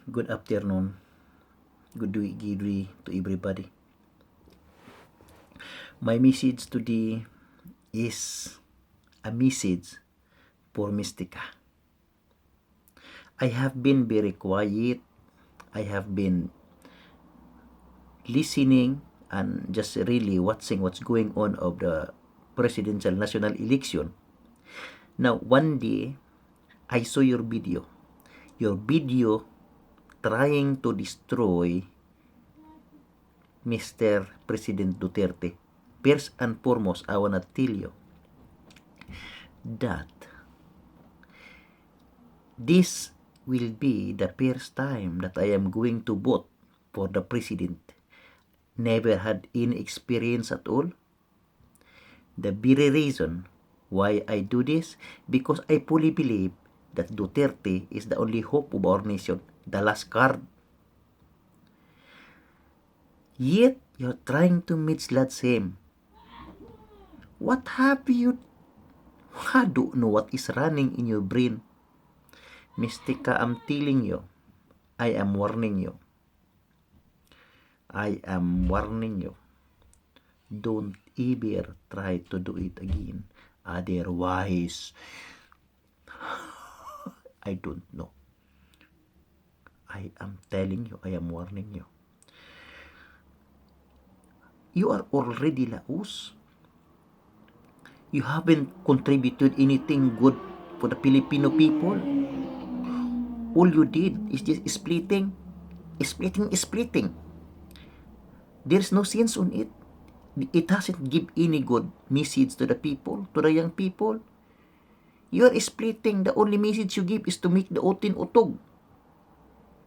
Good afternoon. Good day to everybody. My message today is a message for Mystica. I have been very quiet. I have been listening and just really watching what's going on of the presidential national election. Now, one day, I saw your video. Your video trying to destroy Mr. President Duterte. First and foremost, I wanna tell you that this will be the first time that I am going to vote for the president. Never had any experience at all. The very reason why I do this, because I fully believe that Duterte is the only hope of our nation, the last card. Yet, you're trying to mislead him. What have you? I don't know what is running in your brain. Mystica, I'm telling you. I am warning you. I am warning you. Don't ever try to do it again. Otherwise, I don't know. I am telling you, I am warning you. You are already laos. You haven't contributed anything good for the Filipino people. All you did is just splitting. There's no sense on it. It doesn't give any good message to the people, to the young people. You are splitting. The only message you give is to make the utin utog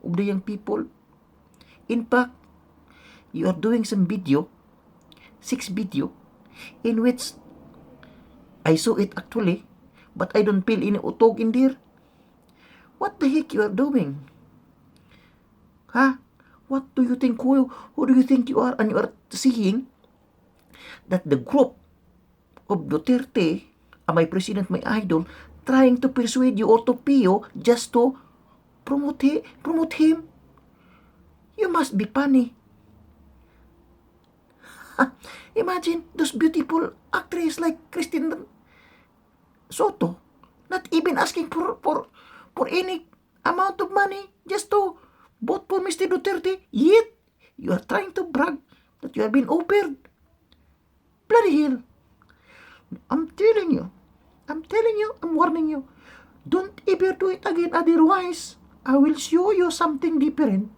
of the young people. In fact, you are doing some video, 6 video, in which I saw it actually, but I don't feel any utog in there. What the heck you are doing? Huh? What do you think? Who do you think you are? And you are seeing that the group of Duterte, my president, my idol, trying to persuade you or to pay you just to promote him. You must be funny. Imagine those beautiful actresses like Christine Soto, not even asking for any amount of money just to vote for Mr. Duterte. Yet, you are trying to brag that you have been offered. Bloody hell. I'm telling you, I'm warning you. Don't ever do it again, otherwise, I will show you something different.